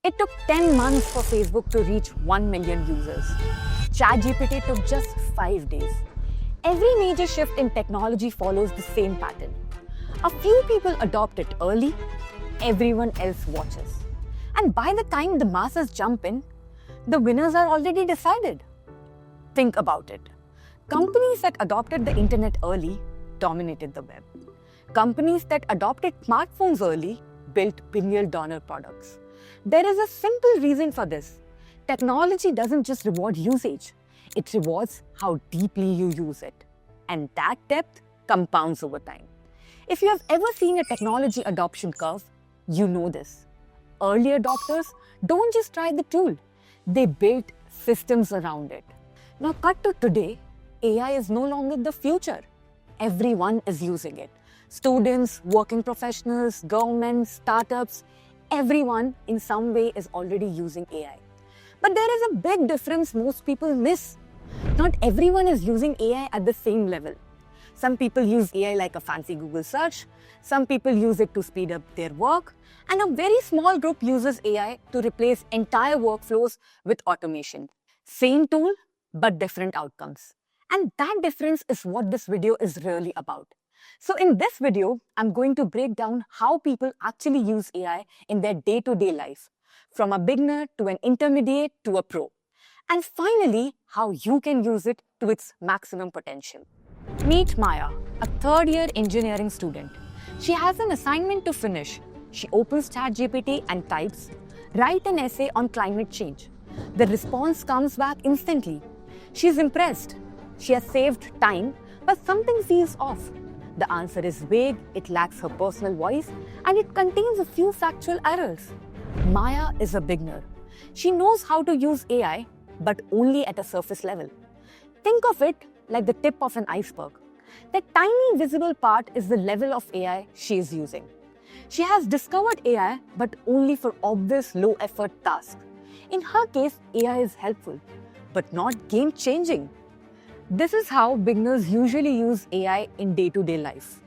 It took 10 months for Facebook to reach 1 million users. ChatGPT took just 5 days. Every major shift in technology follows the same pattern. A few people adopt it early, everyone else watches. And by the time the masses jump in, the winners are already decided. Think about it. Companies that adopted the internet early dominated the web. Companies that adopted smartphones early built billion-dollar products. There is a simple reason for this. Technology doesn't just reward usage. It rewards how deeply you use it. And that depth compounds over time. If you have ever seen a technology adoption curve, you know this. Early adopters don't just try the tool. They built systems around it. Now cut to today, AI is no longer the future. Everyone is using it. Students, working professionals, governments, startups, everyone in some way is already using AI. But there is a big difference most people miss. Not everyone is using AI at the same level. Some people use AI like a fancy Google search. Some people use it to speed up their work. And a very small group uses AI to replace entire workflows with automation. Same tool, but different outcomes. And that difference is what this video is really about. So in this video, I'm going to break down how people actually use AI in their day-to-day life, from a beginner to an intermediate to a pro. And finally, how you can use it to its maximum potential. Meet Maya, a third-year engineering student. She has an assignment to finish. She opens ChatGPT and types, "Write an essay on climate change." The response comes back instantly. She's impressed. She has saved time, but something feels off. The answer is vague, it lacks her personal voice, and it contains a few factual errors. Maya is a beginner. She knows how to use AI, but only at a surface level. Think of it like the tip of an iceberg. That tiny visible part is the level of AI she is using. She has discovered AI, but only for obvious low-effort tasks. In her case, AI is helpful, but not game-changing. This is how beginners usually use AI in day-to-day life.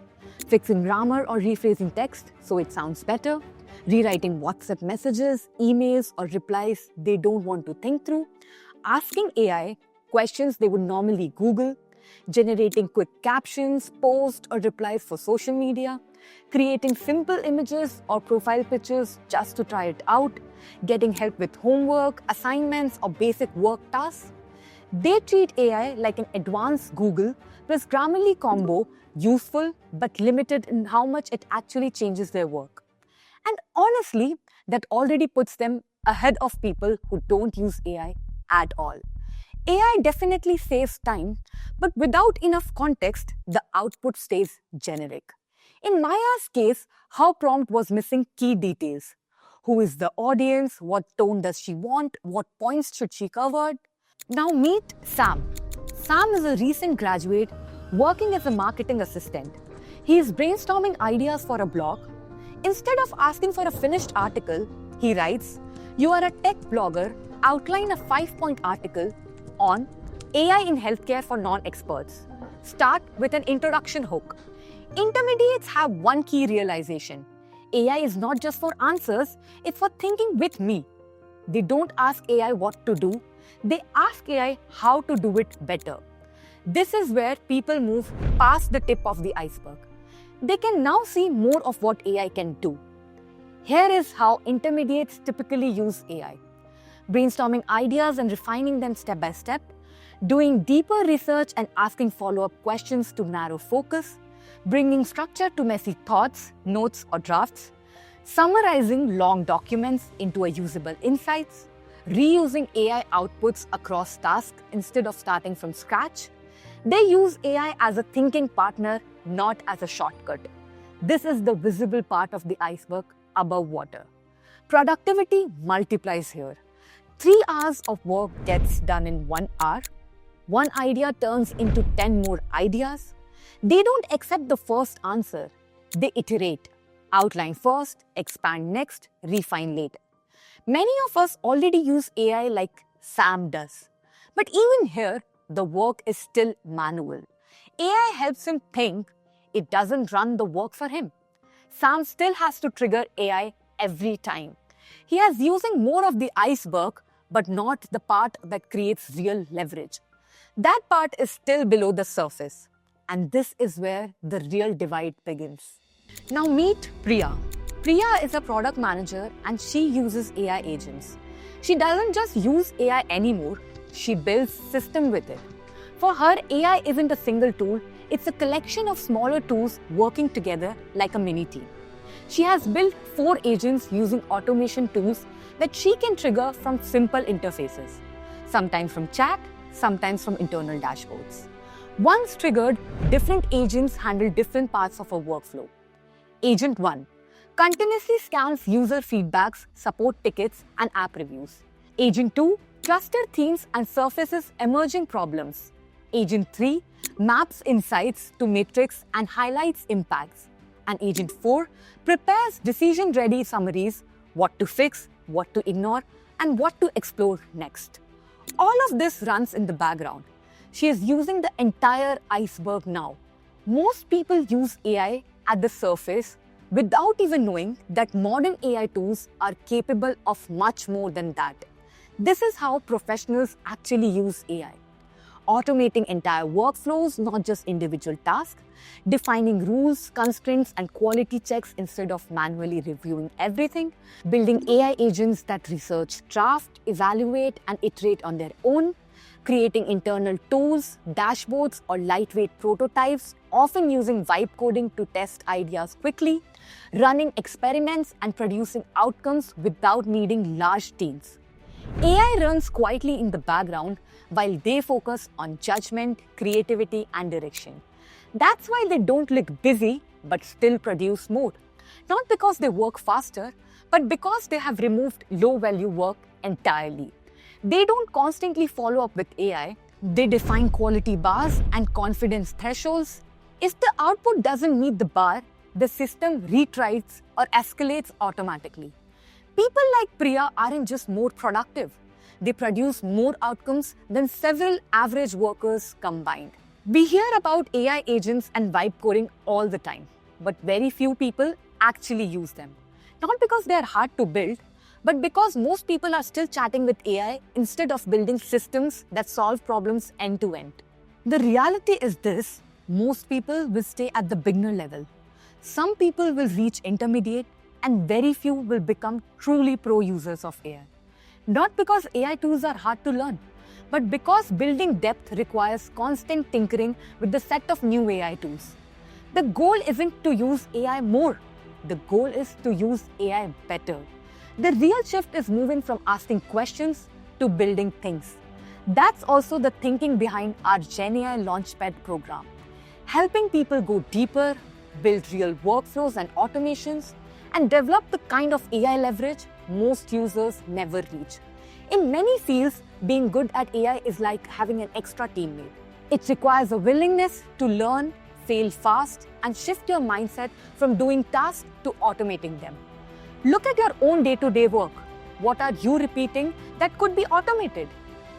Fixing grammar or rephrasing text so it sounds better, rewriting WhatsApp messages, emails, or replies they don't want to think through, asking AI questions they would normally Google, generating quick captions, posts, or replies for social media, creating simple images or profile pictures just to try it out, getting help with homework, assignments, or basic work tasks. They treat AI like an advanced Google plus Grammarly combo, useful but limited in how much it actually changes their work. And honestly, that already puts them ahead of people who don't use AI at all. AI definitely saves time, but without enough context, the output stays generic. In Maya's case, her prompt was missing key details. Who is the audience? What tone does she want? What points should she cover? Now meet Sam. Sam is a recent graduate working as a marketing assistant. He is brainstorming ideas for a blog. Instead of asking for a finished article, he writes, "You are a tech blogger, outline a 5-point article on AI in healthcare for non-experts. Start with an introduction hook." Intermediates have one key realization. AI is not just for answers, it's for thinking with me. They don't ask AI what to do, they ask AI how to do it better. This is where people move past the tip of the iceberg. They can now see more of what AI can do. Here is how intermediates typically use AI. Brainstorming ideas and refining them step by step, doing deeper research and asking follow-up questions to narrow focus, bringing structure to messy thoughts, notes, or drafts, summarizing long documents into a usable insights, reusing AI outputs across tasks instead of starting from scratch. They use AI as a thinking partner, not as a shortcut. This is the visible part of the iceberg above water. Productivity multiplies here. 3 hours of work gets done in 1 hour. One idea turns into 10 more ideas. They don't accept the first answer. They iterate. Outline first, expand next, refine later. Many of us already use AI like Sam does. But even here, the work is still manual. AI helps him think, it doesn't run the work for him. Sam still has to trigger AI every time. He is using more of the iceberg, but not the part that creates real leverage. That part is still below the surface. And this is where the real divide begins. Now meet Priya. Priya is a product manager and she uses AI agents. She doesn't just use AI anymore, she builds systems with it. For her, AI isn't a single tool, it's a collection of smaller tools working together like a mini team. She has built 4 agents using automation tools that she can trigger from simple interfaces, sometimes from chat, sometimes from internal dashboards. Once triggered, different agents handle different parts of a workflow. Agent 1 continuously scans user feedbacks, support tickets, and app reviews. Agent 2 clusters themes and surfaces emerging problems. Agent 3 maps insights to metrics and highlights impacts. And Agent 4 prepares decision-ready summaries, what to fix, what to ignore, and what to explore next. All of this runs in the background. She is using the entire iceberg now. Most people use AI at the surface without even knowing that modern AI tools are capable of much more than that. This is how professionals actually use AI. Automating entire workflows, not just individual tasks, defining rules, constraints, and quality checks instead of manually reviewing everything, building AI agents that research, draft, evaluate, and iterate on their own, creating internal tools, dashboards, or lightweight prototypes, often using vibe coding to test ideas quickly, running experiments, and producing outcomes without needing large teams. AI runs quietly in the background while they focus on judgment, creativity, and direction. That's why they don't look busy but still produce more. Not because they work faster, but because they have removed low-value work entirely. They don't constantly follow up with AI. They define quality bars and confidence thresholds. If the output doesn't meet the bar, the system retries or escalates automatically. People like Priya aren't just more productive. They produce more outcomes than several average workers combined. We hear about AI agents and vibe coding all the time, but very few people actually use them. Not because they are hard to build, but because most people are still chatting with AI instead of building systems that solve problems end to end. The reality is this: most people will stay at the beginner level. Some people will reach intermediate, and very few will become truly pro users of AI. Not because AI tools are hard to learn, but because building depth requires constant tinkering with the set of new AI tools. The goal isn't to use AI more. The goal is to use AI better. The real shift is moving from asking questions to building things. That's also the thinking behind our GenAI Launchpad program, helping people go deeper, build real workflows and automations, and develop the kind of AI leverage most users never reach. In many fields, being good at AI is like having an extra teammate. It requires a willingness to learn, fail fast, and shift your mindset from doing tasks to automating them. Look at your own day-to-day work. What are you repeating that could be automated?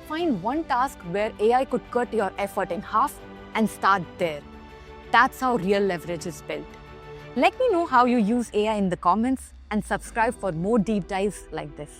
Find one task where AI could cut your effort in half and start there. That's how real leverage is built. Let me know how you use AI in the comments and subscribe for more deep dives like this.